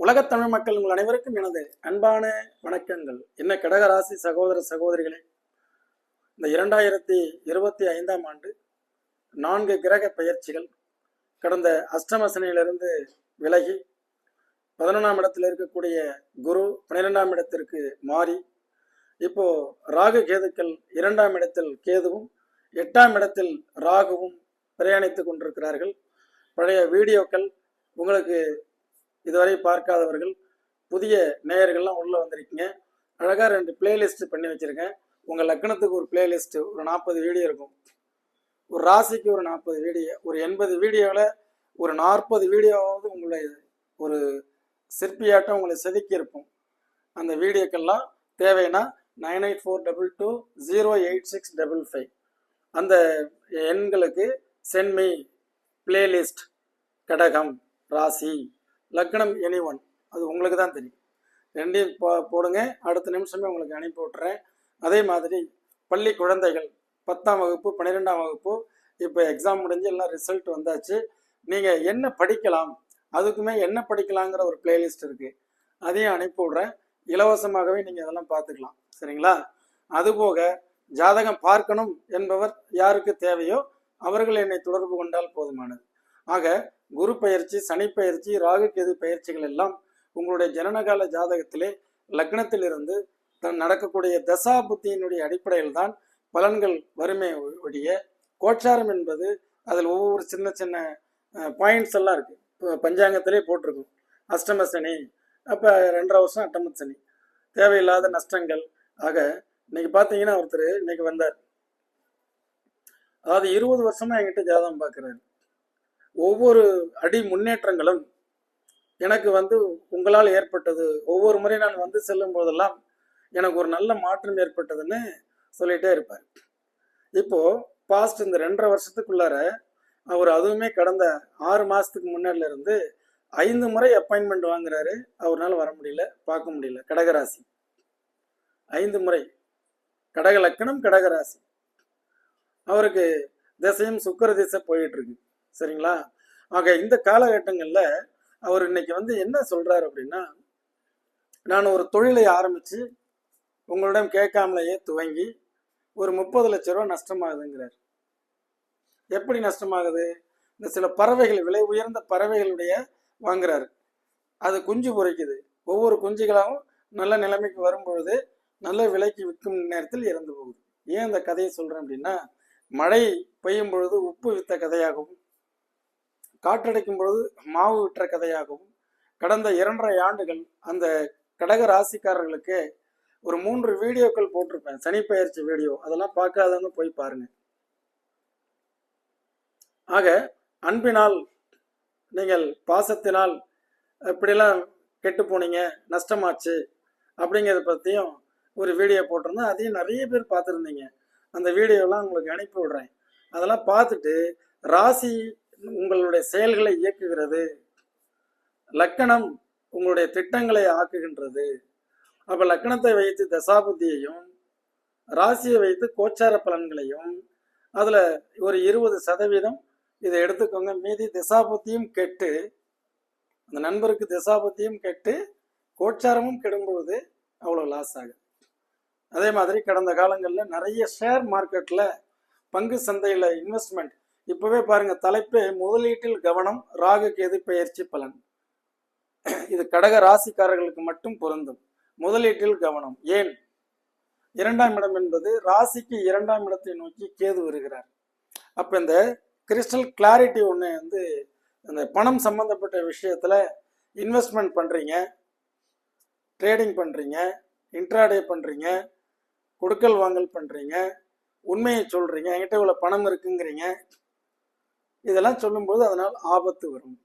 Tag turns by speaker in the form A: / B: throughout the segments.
A: உலகத் தமிழ் மக்கள் உங்கள் அனைவருக்கும் எனது அன்பான வணக்கங்கள். என்ன கடகராசி சகோதர சகோதரிகளே, இந்த 2025ஆம் ஆண்டு 4 கிரக பெயர்ச்சிகள் கடந்த அஷ்டம சனியிலிருந்து விலகி 11ஆம் இடத்தில் இருக்கக்கூடிய குரு 12ஆம் இடத்திற்கு மாறி இப்போ ராகு கேதுக்கள் 2ஆம் இடத்தில் கேதுவும் 8ஆம் இடத்தில் ராகுவும் பிரயாணித்துக் கொண்டிருக்கிறார்கள். பழைய வீடியோக்கள் உங்களுக்கு இதுவரை பார்க்காதவர்கள், புதிய நேயர்கள்லாம் உள்ளே வந்திருக்கீங்க. அழகாக 2 பிளேலிஸ்ட் பண்ணி வச்சுருக்கேன். உங்கள் லக்னத்துக்கு ஒரு பிளேலிஸ்ட்டு ஒரு 40 வீடியோ இருக்கும், ஒரு ராசிக்கு ஒரு 40 வீடியோ, ஒரு 80 வீடியோவில் ஒரு 40 வீடியோவாவது உங்களை ஒரு சிற்பியாட்டம் உங்களை செதுக்கி இருப்போம். அந்த வீடியோக்கெல்லாம் தேவைன்னா 9842208655 அந்த எண்களுக்கு சென்மை பிளேலிஸ்ட் கடகம் ராசி லக்னம் எனி1 அது உங்களுக்கு தான் தெரியும். ரெண்டையும் போடுங்க, அடுத்த நிமிஷமே உங்களுக்கு அனுப்பி விட்டுறேன். அதே மாதிரி பள்ளி குழந்தைகள் 10ஆம் வகுப்பு 12ஆம் வகுப்பு இப்போ எக்ஸாம் முடிஞ்சு எல்லாம் ரிசல்ட் வந்தாச்சு. நீங்கள் என்ன படிக்கலாம், அதுக்குமே என்ன படிக்கலாங்கிற ஒரு பிளேலிஸ்ட் இருக்குது, அதையும் அனுப்பி விட்றேன். இலவசமாகவே நீங்கள் இதெல்லாம் பார்த்துக்கலாம், சரிங்களா? அதுபோக ஜாதகம் பார்க்கணும் என்பவர் யாருக்கு தேவையோ அவர்கள் என்னை தொடர்பு கொண்டால் போதுமானது. ஆக குரு பயிற்சி, சனி பயிற்சி, ராகு கேது பயிற்சிகள் எல்லாம் உங்களுடைய ஜனனகால ஜாதகத்திலே லக்னத்திலிருந்து நடக்கக்கூடிய தசா புத்தியினுடைய அடிப்படையில் தான் பலன்கள் வறுமை ஒழிய கோச்சாரம் என்பது அதில் ஒவ்வொரு சின்ன சின்ன பாயிண்ட்ஸ் எல்லாம் இருக்கு. பஞ்சாங்கத்திலே போட்டிருக்கும் அஷ்டம சனி, அப்போ 2.5 வருஷம் அட்டம சனி, தேவையில்லாத நஷ்டங்கள். ஆக இன்னைக்கு பார்த்தீங்கன்னா ஒருத்தர் இன்னைக்கு வந்தார், அதாவது 20 வருஷமா என்கிட்ட ஜாதகம் பார்க்குறாரு. ஒவ்வொரு அடி முன்னேற்றங்களும் எனக்கு உங்களால் ஏற்பட்டது. ஒவ்வொரு முறை நான் செல்லும் போதெல்லாம் எனக்கு ஒரு நல்ல மாற்றம் ஏற்பட்டதுன்னு சொல்லிட்டே இருப்பார். இப்போ பாஸ்ட் இந்த 2.5 வருஷத்துக்குள்ளார அவர் அதுவுமே கடந்த 6 மாசத்துக்கு முன்னாடில இருந்து 5 முறை அப்பாயின்மெண்ட் வாங்குறாரு. அவரால் வர முடியல, பார்க்க முடியல. கடகராசி 5 முறை, கடக லக்கணம் கடகராசி. அவருக்கு திசையும் சுக்கிர திசை போயிட்டு இருக்கு, சரிங்களா? ஆக இந்த காலகட்டங்களில் அவர் இன்னைக்கு என்ன சொல்றாரு அப்படின்னா, நான் ஒரு தொழிலை ஆரம்பிச்சு உங்களிடம் கேட்காமலேயே துவங்கி ஒரு 30 லட்ச ரூபா நஷ்டமாகுதுங்கிறார். எப்படி நஷ்டமாகுது? இந்த சில பறவைகள், விலை உயர்ந்த பறவைகளுடைய வாங்குறாரு, அது குஞ்சு பொறிக்குது. ஒவ்வொரு குஞ்சுகளாகவும் நல்ல நிலைமைக்கு வரும்பொழுது நல்ல விலைக்கு விற்கும் நேரத்தில் இறந்து போகுது. ஏன் இந்த கதையை சொல்றேன் அப்படின்னா, மழை பெய்யும் பொழுது உப்பு வித்த கதையாகவும், காற்றடைக்கும் பொழுது மாவு விற்ற கதையாகவும் கடந்த 2.5 ஆண்டுகள் அந்த கடக ராசிக்காரர்களுக்கு ஒரு 3 வீடியோக்கள் போட்டிருப்பேன், சனி பயிற்சி வீடியோ. அதெல்லாம் பார்க்காதவங்க போய் பாருங்க. ஆக அன்பினால், நீங்கள் பாசத்தினால் இப்படிலாம் கெட்டு போனீங்க, நஷ்டமாச்சு அப்படிங்கிறத பற்றியும் ஒரு வீடியோ போட்டிருந்தேன். அதையும் நிறைய பேர் பார்த்துருந்தீங்க. அந்த வீடியோலாம் உங்களுக்கு அனுப்பி விடுறேன். அதெல்லாம் பார்த்துட்டு, ராசி உங்களுடைய செயல்களை இயக்குகிறது, லக்கணம் உங்களுடைய திட்டங்களை ஆக்குகின்றது. அப்ப லக்கணத்தை வைத்து தசாபுத்தியையும் ராசியை வைத்து கோச்சார பலன்களையும் அதுல ஒரு 20% இதை எடுத்துக்கோங்க. மீதி திசாபுத்தியும் கெட்டு, அந்த நண்பருக்கு திசாபுத்தியும் கெட்டு கோச்சாரமும் கெடும் பொழுது அவ்வளோ லாஸ் ஆகுது. அதே மாதிரி கடந்த காலங்களில் நிறைய ஷேர் மார்க்கெட்ல, பங்கு சந்தையில இன்வெஸ்ட்மெண்ட், இப்பவே பாருங்க, தலைப்பே முதலீட்டில் கவனம், ராகு கேது பெயர்ச்சி பலன். இது கடக ராசிக்காரர்களுக்கு மட்டும் பொருந்தும். முதலீட்டில் கவனம். ஏன்? 2ஆம் இடம் என்பது ராசிக்கு 2ஆம் இடத்தை நோக்கி கேது வருகிறார். அப்ப இந்த கிறிஸ்டல் கிளாரிட்டி ஒன்று இந்த பணம் சம்பந்தப்பட்ட விஷயத்துல இன்வெஸ்ட்மெண்ட் பண்றீங்க, ட்ரேடிங் பண்றீங்க, இன்ட்ராடே பண்றீங்க, கொடுக்கல் வாங்கல் பண்றீங்க, உண்மையை சொல்றீங்க, என்கிட்ட இவ்வளவு பணம் இருக்குங்கிறீங்க. இதெல்லாம் சொல்லும்போது அதனால் ஆபத்து வரும்.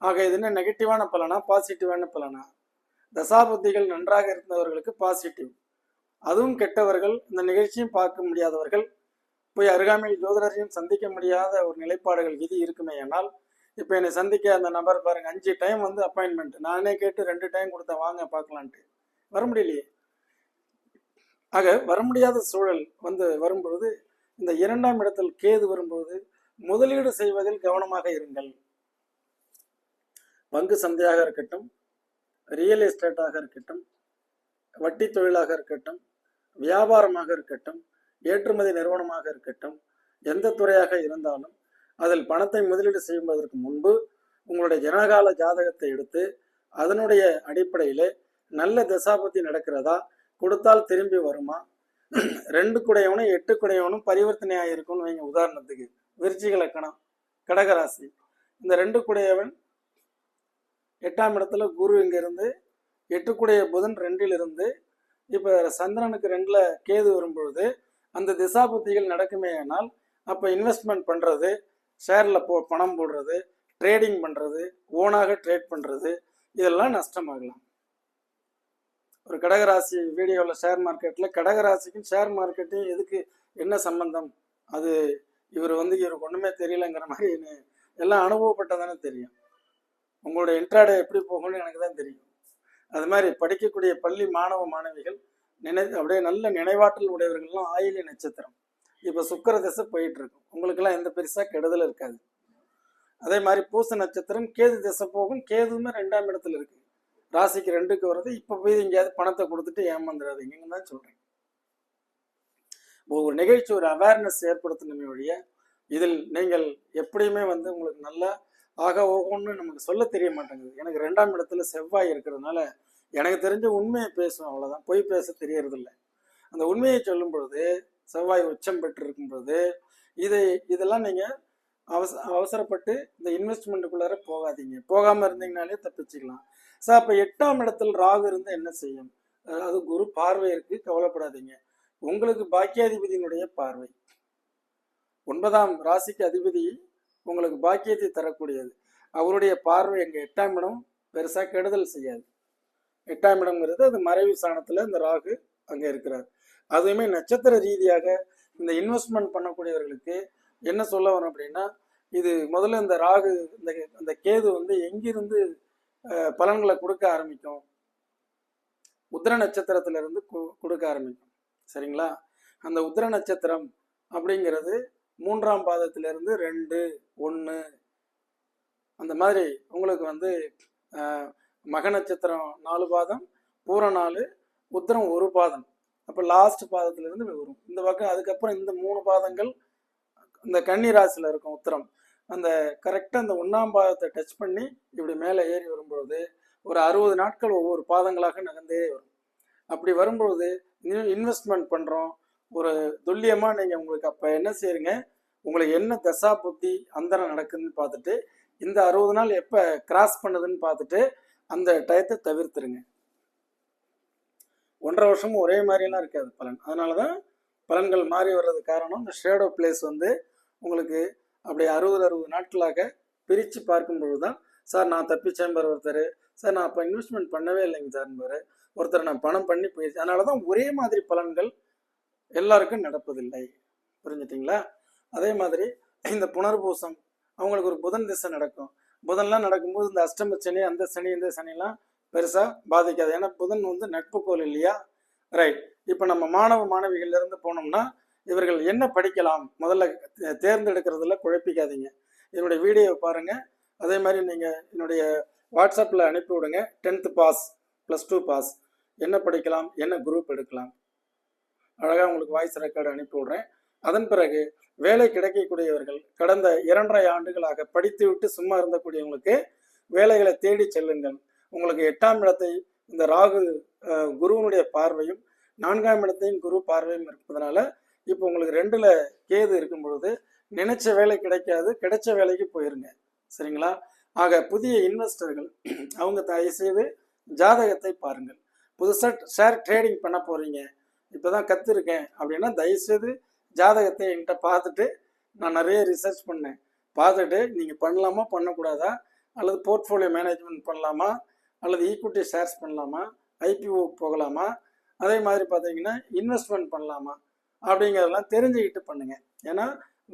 A: ஆக இது என்ன நெகட்டிவான பலனா, பாசிட்டிவான பலனா? தசாபுத்திகள் நன்றாக இருந்தவர்களுக்கு பாசிட்டிவ். அதுவும் கெட்டவர்கள், இந்த நிகழ்ச்சியும் பார்க்க முடியாதவர்கள், போய் அருகாமையில் ஜோதிடரையும் சந்திக்க முடியாத ஒரு நிலைப்பாடுகள் விதி இருக்குமே. ஆனால் இப்போ என்னை சந்திக்க அந்த நபர் பாருங்க, 5 டைம் அப்பாயின்மெண்ட், நானே கேட்டு 2 டைம் கொடுத்தேன், வாங்க பார்க்கலான்ட்டு. வர முடியலையே. ஆக வர முடியாத சூழல் வரும்பொழுது, இந்த 2ஆம் இடத்தில் கேது வரும்போது முதலீடு செய்வதில் கவனமாக இருங்கள். பங்கு சந்தையாக இருக்கட்டும், ரியல் எஸ்டேட்டாக இருக்கட்டும், வட்டி தொழிலாக இருக்கட்டும், வியாபாரமாக இருக்கட்டும், ஏற்றுமதி நிறுவனமாக இருக்கட்டும், எந்த துறையாக இருந்தாலும் அதில் பணத்தை முதலீடு செய்வதற்கு முன்பு உங்களுடைய ஜனகால ஜாதகத்தை எடுத்து அதனுடைய அடிப்படையில் நல்ல தசாபத்தி நடக்கிறதா, கொடுத்தால் திரும்பி வருமா, 2 குடையவனும் 8 குடையவனும் பரிவர்த்தனையாக இருக்கும்னு வைங்க. உதாரணத்துக்கு விருச்சிக லக்கணம், கடகராசி, இந்த 2 குடையவன் 8ஆம் இடத்துல குரு இங்க இருந்து, 8 குடைய புதன் 2ல் இருந்து, இப்ப சந்திரனுக்கு 2ல கேது வரும்பொழுது அந்த திசாபுத்திகள் நடக்குமே. ஆனால் அப்ப இன்வெஸ்ட்மெண்ட் பண்றது, ஷேர்ல பணம் போடுறது, ட்ரேடிங் பண்றது, ஓனாக ட்ரேட் பண்றது, இதெல்லாம் நஷ்டமாகலாம். ஒரு கடகராசி வீடியோவில் ஷேர் மார்க்கெட்டில் கடகராசிக்கும் ஷேர் மார்க்கெட்டையும் எதுக்கு என்ன சம்பந்தம், அது இவருக்கு ஒன்றுமே தெரியலங்கிற மாதிரி எல்லாம் அனுபவப்பட்டதானே தெரியும். உங்களோட இன்ட்ராடே எப்படி போகணும்னு எனக்கு தான் தெரியும். அது மாதிரி படிக்கக்கூடிய பள்ளி மாணவ மாணவிகள் அப்படியே நல்ல நினைவாற்றல் உடையவர்கள்லாம் ஆயில்ய நட்சத்திரம். இப்போ சுக்கிர திசை போயிட்டு இருக்கும், உங்களுக்கெல்லாம் எந்த பெருசாக கெடுதல் இருக்காது. அதே மாதிரி பூச நட்சத்திரம் கேது திசை போகும், கேதுமே 2ஆம் இடத்துல இருக்கு, ராசிக்கு 2க்கு வருது. இப்போ போய் எங்கேயாவது பணத்தை கொடுத்துட்டு ஏமாந்துடாதீங்கன்னு தான் சொல்றேன். ஒரு நிகழ்ச்சி ஒரு அவேர்னஸ் ஏற்படுத்தணுமே ஒழிய இதில் நீங்கள் எப்படியுமே உங்களுக்கு நல்லா ஆக ஓகோன்னு நமக்கு சொல்ல தெரிய மாட்டேங்குது. எனக்கு 2ஆம் இடத்துல செவ்வாய் இருக்கிறதுனால எனக்கு தெரிஞ்ச உண்மையை பேசும், அவ்வளோதான். பொய் பேச தெரியறதில்ல. அந்த உண்மையை சொல்லும் பொழுது செவ்வாய் உச்சம் பெற்று இருக்கும் பொழுது இதெல்லாம் நீங்கள் அவசரப்பட்டு இந்த இன்வெஸ்ட்மெண்ட்டுக்குள்ளார போகாதீங்க. போகாமல் இருந்தீங்கனாலே தப்பிச்சுக்கலாம். சார் அப்போ 8ஆம் இடத்தில் ராகு இருந்து என்ன செய்யும்? அதாவது குரு பார்வை இருக்கு, கவலைப்படாதீங்க. உங்களுக்கு பாக்கியாதிபதியினுடைய பார்வை, 9ஆம் ராசிக்கு அதிபதி உங்களுக்கு பாக்கியத்தை தரக்கூடியது. அவருடைய பார்வை எங்க 8ஆம் இடம் பெருசா கெடுதல் செய்யாது. 8ஆம் இடம்ங்கிறது அது மறைவு ஸ்தானத்துல இந்த ராகு அங்க இருக்கிறார். அதுவுமே நட்சத்திர ரீதியாக இந்த இன்வெஸ்ட்மெண்ட் பண்ணக்கூடியவர்களுக்கு என்ன சொல்ல வரும் அப்படின்னா, இது முதல்ல இந்த ராகு இந்த கேது எங்கிருந்து பலன்களை கொடுக்க ஆரம்பிக்கும், உத்திர நட்சத்திரத்துல இருந்து கொடுக்க ஆரம்பிக்கும். சரிங்களா? அந்த உத்திர நட்சத்திரம் அப்படிங்கிறது 3ஆம் பாதத்திலிருந்து 2, 1 அந்த மாதிரி உங்களுக்கு மக நட்சத்திரம் 4 பாதம், பூர 4, உத்திரம் 1 பாதம். அப்போ லாஸ்ட் பாதத்திலிருந்து வரும் இந்த பக்கம். அதுக்கப்புறம் இந்த 3 பாதங்கள் இந்த கன்னி ராசியில் இருக்கும் உத்திரம். அந்த கரெக்டாக அந்த 1ஆம் பாதத்தை டச் பண்ணி இப்படி மேலே ஏறி வரும்பொழுது ஒரு 60 நாட்கள் ஒவ்வொரு பாதங்களாக நகர்ந்தே வரும். அப்படி வரும்பொழுது இன்வெஸ்ட்மெண்ட் பண்ணுறோம் ஒரு துல்லியமாக நீங்கள் உங்களுக்கு அப்போ என்ன செய்யுங்க, உங்களுக்கு என்ன தசா புத்தி அந்தரம் நடக்குதுன்னு பார்த்துட்டு இந்த 60 நாள் எப்போ கிராஸ் பண்ணுதுன்னு பார்த்துட்டு அந்த டயத்தை தவிர்த்துருங்க. 1.5 வருஷமும் ஒரே மாதிரியெல்லாம் இருக்காது பலன். அதனால தான் பலன்கள் மாறி வர்றது காரணம். இந்த ஷேடோ பிளேஸ் உங்களுக்கு அப்படி 60 நாட்களாக பிரித்து பார்க்கும் பொழுது தான், சார் நான் தப்பிச்சேன் ஒருத்தர், சார் நான் அப்போ இன்வெஸ்ட்மெண்ட் பண்ணவே இல்லைங்க சார் ஒருத்தர் நான் பணம் பண்ணி போயிடுச்சு. அதனால தான் ஒரே மாதிரி பலன்கள் எல்லாருக்கும் நடப்பதில்லை. புரிஞ்சுட்டிங்களா? அதே மாதிரி இந்த புனர்பூசம் அவங்களுக்கு ஒரு புதன் திசை நடக்கும். புதன்லாம் நடக்கும்போது இந்த அஷ்டம சனி அந்த சனி இந்த சனிலாம் பெருசாக பாதிக்காது. ஏன்னா புதன் நட்புக்கோள் இல்லையா? ரைட். இப்போ நம்ம மாணவ மாணவிகள்ல இருந்து போனோம்னா இவர்கள் என்ன படிக்கலாம் முதல்ல தேர்ந்தெடுக்கிறதுல குழப்பிக்காதீங்க. என்னுடைய வீடியோவை பாருங்க. அதே மாதிரி நீங்கள் என்னுடைய வாட்ஸ்அப்பில் அனுப்பி விடுங்க. 10th பாஸ் +2 பாஸ் என்ன படிக்கலாம், என்ன குரூப் எடுக்கலாம், அழகாக உங்களுக்கு வாய்ஸ் ரெக்கார்டு அனுப்பி விடுறேன். அதன் பிறகு வேலை கிடைக்கக்கூடியவர்கள் கடந்த 2.5 ஆண்டுகளாக படித்து விட்டு சும்மா இருந்தக்கூடியவங்களுக்கு வேலைகளை தேடி செல்லுங்கள். உங்களுக்கு 8ஆம் இடத்தை இந்த ராகு குருவனுடைய பார்வையும் 4ஆம் இடத்தையும் குரு பார்வையும் இருப்பதனால இப்போ உங்களுக்கு 2ல் கேது இருக்கும் பொழுது நினைச்ச வேலை கிடைக்காது, கிடைச்ச வேலைக்கு போயிருங்க. சரிங்களா? ஆக புதிய இன்வெஸ்டர்கள் அவங்க தயவு செய்து ஜாதகத்தை பாருங்கள். புதுசாக ஷேர் ட்ரேடிங் பண்ண போறீங்க, இப்போதான் கற்றுருக்கேன் அப்படின்னா தயவுசெய்து ஜாதகத்தை என்கிட்ட பார்த்துட்டு, நான் நிறைய ரிசர்ச் பண்ணேன், பார்த்துட்டு நீங்கள் பண்ணலாமா பண்ணக்கூடாதா, அல்லது போர்ட்ஃபோலியோ மேனேஜ்மெண்ட் பண்ணலாமா, அல்லது ஈக்விட்டி ஷேர்ஸ் பண்ணலாமா, ஐபிஓ போகலாமா, அதே மாதிரி பார்த்தீங்கன்னா இன்வெஸ்ட்மெண்ட் பண்ணலாமா அப்படிங்கிறதெல்லாம் தெரிஞ்சுக்கிட்டு பண்ணுங்க. ஏன்னா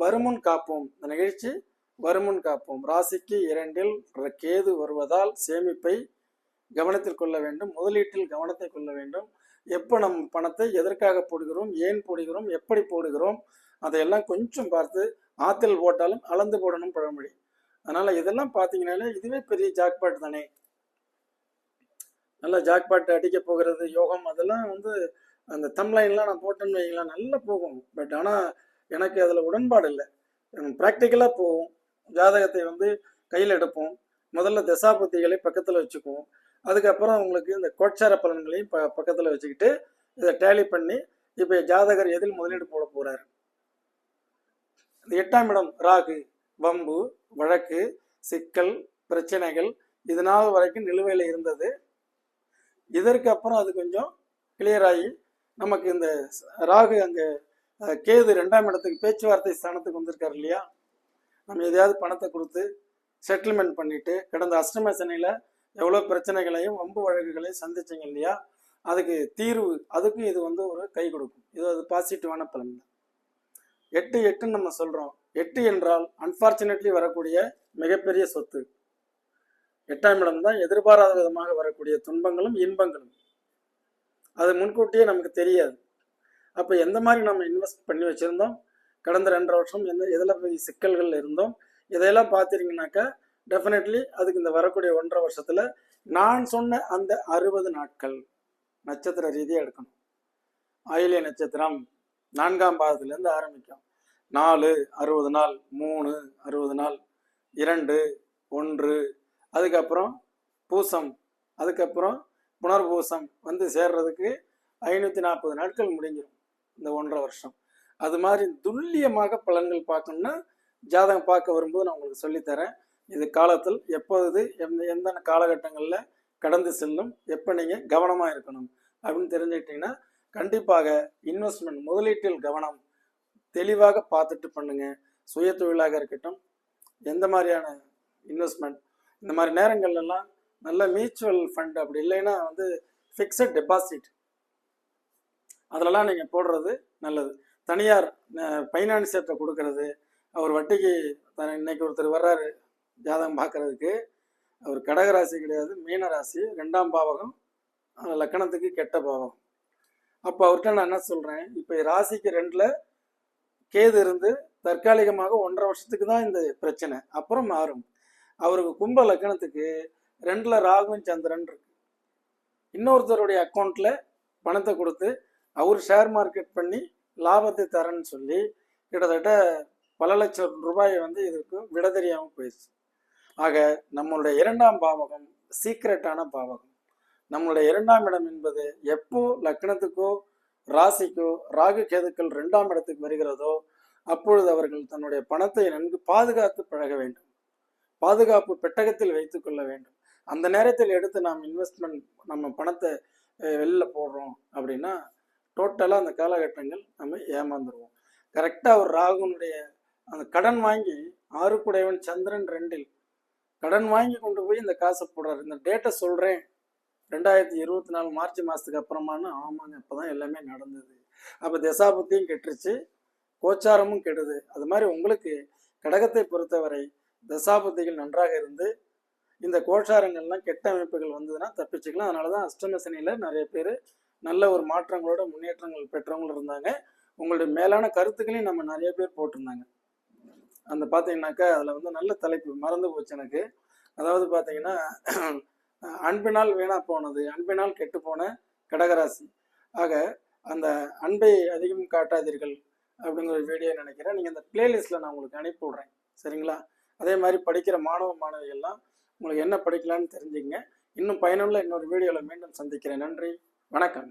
A: வருமுன் காப்போம் இந்த நிகழ்ச்சி, வருமுன் காப்போம். ராசிக்கு 2ல் கேது வருவதால் சேமிப்பை கவனத்தில் கொள்ள வேண்டும், முதலீட்டில் கவனத்தை கொள்ள வேண்டும். எப்போ நம்ம பணத்தை எதற்காக போடுகிறோம், ஏன் போடுகிறோம், எப்படி போடுகிறோம், அதையெல்லாம் கொஞ்சம் பார்த்து, ஆற்றில் போட்டாலும் அளந்து போடணும் பழமொழி. அதனால இதெல்லாம் பார்த்தீங்கன்னாலே இதுவே பெரிய ஜாக்பாட் தானே. நல்லா ஜாக்பாட் அடிக்க போகிறது யோகம் அதெல்லாம் வந்து அந்த தம்ப்லைன்லாம் நான் போட்டேன்னு வைங்களேன் நல்லா போகும். பட் ஆனால் எனக்கு அதில் உடன்பாடு இல்லை. ப்ராக்டிக்கலாக போவோம். ஜாதகத்தை வந்து கையில் எடுப்போம். முதல்ல தசாபுத்திகளை பக்கத்தில் வச்சுக்குவோம். அதுக்கப்புறம் உங்களுக்கு இந்த கோட்சார பலன்களையும் பக்கத்தில் வச்சுக்கிட்டு இதை டேலி பண்ணி இப்போ ஜாதகர் எதில் முதலீடு போட போகிறார். இந்த 8ஆம் இடம் ராகு, வம்பு, வழக்கு, சிக்கல், பிரச்சனைகள் இது நாள் வரைக்கும் நிலுவையில் இருந்தது. இதற்கு அப்புறம் அது கொஞ்சம் கிளியர் ஆகி நமக்கு இந்த ராகு அங்கே கேது 2ஆம் இடத்துக்கு பேச்சுவார்த்தை ஸ்தானத்துக்கு வந்திருக்காரு இல்லையா. நம்ம எதையாவது பணத்தை கொடுத்து செட்டில்மெண்ட் பண்ணிட்டு கடந்த அஷ்டம சனியில் எவ்வளோ பிரச்சனைகளையும் வம்பு வழக்குகளையும் சந்திச்சிங்க இல்லையா, அதுக்கு தீர்வு, அதுக்கும் இது வந்து ஒரு கை கொடுக்கும். இது அது பாசிட்டிவான பலன் தான். 8 நம்ம சொல்கிறோம். 8 என்றால் அன்ஃபார்ச்சுனேட்லி வரக்கூடிய மிகப்பெரிய சொத்து. 8ஆம் இடம் தான் எதிர்பாராத விதமாக வரக்கூடிய துன்பங்களும் இன்பங்களும். அது முன்கூட்டியே நமக்கு தெரியாது. அப்போ எந்த மாதிரி நம்ம இன்வெஸ்ட் பண்ணி வச்சுருந்தோம், கடந்த 2.5 வருஷம் எதில் போய் சிக்கல்கள் இருந்தோம், இதையெல்லாம் பார்த்துட்டிங்கனாக்கா டெஃபினெட்லி அதுக்கு இந்த வரக்கூடிய 1.5 வருஷத்தில் நான் சொன்ன அந்த 60 நாட்கள் நட்சத்திர ரீதியாக எடுக்கணும். ஆயில்ய நட்சத்திரம் 4ஆம் பாதத்துலேருந்து ஆரம்பிக்கும். 4 60 நாள், 3 60 நாள், 2 1, அதுக்கப்புறம் பூசம், அதுக்கப்புறம் புனர்பூசம் வந்து சேர்றதுக்கு 540 நாட்கள் முடிஞ்சிடும் இந்த 1.5 வருஷம். அது மாதிரி துல்லியமாக பலன்கள் பார்க்கணும்னா ஜாதகம் பார்க்க வரும்போது நான் உங்களுக்கு சொல்லித்தரேன். இது காலத்தில் எப்போது எந்த காலகட்டங்களில் கடந்து செல்லும், எப்போ நீங்கள் கவனமாக இருக்கணும் அப்படின்னு தெரிஞ்சுக்கிட்டிங்கன்னா கண்டிப்பாக இன்வெஸ்ட்மெண்ட் முதலீட்டில் கவனம் தெளிவாக பார்த்துட்டு பண்ணுங்க. சுய தொழிலாக இருக்கட்டும், எந்த மாதிரியான இன்வெஸ்ட்மெண்ட் இந்த மாதிரி நேரங்கள்லாம் நல்ல மியூச்சுவல் ஃபண்ட் அப்படி இல்லைன்னா வந்து ஃபிக்ஸட் டெபாசிட் அதிலலாம் நீங்கள் போடுறது நல்லது. தனியார் ஃபைனான்சியர்கிட்ட கொடுக்கறது, அவர் வட்டிக்கு இன்னைக்கு ஒருத்தர் வர்றாரு ஜாதகம் பார்க்கறதுக்கு, அவர் கடகராசி கிடையாது, மீனராசி, 2ஆம் பாவகம், லக்கணத்துக்கு கெட்ட பாவகம். அப்போ அவர்கிட்ட நான் என்ன சொல்கிறேன், இப்போ ராசிக்கு 2ல் கேது இருந்து தற்காலிகமாக 1.5 வருஷத்துக்கு தான் இந்த பிரச்சனை, அப்புறம் மாறும். அவருக்கு கும்ப லக்கணத்துக்கு 2ல் ராகுவும் சந்திரன் இருக்கு. இன்னொருத்தருடைய அக்கௌண்ட்டில் பணத்தை கொடுத்து அவர் ஷேர் மார்க்கெட் பண்ணி லாபத்தை தரேன்னு சொல்லி கிட்டத்தட்ட பல லட்சம் ரூபாயை வந்து இதுக்கு விட தெரியாமல் போயிடுச்சு. ஆக நம்மளுடைய 2ஆம் பாவகம் சீக்ரெட்டான பாவகம். நம்மளுடைய 2ஆம் இடம் என்பது எப்போ லக்னத்துக்கோ ராசிக்கோ ராகு கேதுக்கள் 2ஆம் இடத்துக்கு வருகிறதோ அப்பொழுது அவர்கள் தன்னுடைய பணத்தை நன்கு பாதுகாத்து பழக வேண்டும். பாதுகாப்பு பெட்டகத்தில் வைத்து கொள்ள வேண்டும். அந்த நேரத்தில் எடுத்து நாம் இன்வெஸ்ட்மெண்ட் நம்ம பணத்தை வெளில போடுறோம் அப்படின்னா டோட்டலாக அந்த காலகட்டங்கள் நம்ம ஏமாந்துருவோம். கரெக்டாக ஒரு ராகுனுடைய அந்த கடன் வாங்கி 6 குடையவன் சந்திரன் 2ல் கடன் வாங்கி கொண்டு போய் இந்த காசை போடுறாரு. இந்த டேட்டை சொல்கிறேன் 2024 மார்ச் மாதத்துக்கு அப்புறமானு. ஆமாங்க, அப்போ தான் எல்லாமே நடந்தது. அப்போ தசாபுத்தியும் கெட்டுருச்சு, கோச்சாரமும் கெடுது. அது மாதிரி உங்களுக்கு கடகத்தை பொறுத்தவரை தசாபுத்திகள் நன்றாக இருந்து இந்த கோச்சாரங்கள்லாம் கெட்ட அமைப்புகள் வந்ததுன்னா தப்பிச்சுக்கலாம். அதனால தான் அஷ்டம சனியில் நிறைய பேர் நல்ல ஒரு மாற்றங்களோட முன்னேற்றங்கள் பெற்றவங்களும் இருந்தாங்க. உங்களுடைய மேலான கருத்துக்களையும் நம்ம நிறைய பேர் போட்டிருந்தாங்க. அந்த பார்த்தீங்கன்னாக்கா அதில் வந்து நல்ல தலைப்பு மறந்து போச்சு எனக்கு. அதாவது பார்த்தீங்கன்னா அன்பினால் வீணா போனது, அன்பினால் கெட்டு போன கடகராசி. ஆக அந்த அன்பை அதிகம் காட்டாதீர்கள் அப்படிங்கிற ஒரு வீடியோ நினைக்கிறேன். நீங்கள் அந்த பிளேலிஸ்ட்டில் நான் உங்களுக்கு அனுப்பி விட்றேன், சரிங்களா? அதே மாதிரி படிக்கிற மாணவ மாணவிகள்லாம் உங்களுக்கு என்ன படிக்கலான்னு தெரிஞ்சுங்க. இன்னும் பயனுள்ள இன்னொரு வீடியோவில் மீண்டும் சந்திக்கிறேன். நன்றி, வணக்கம்.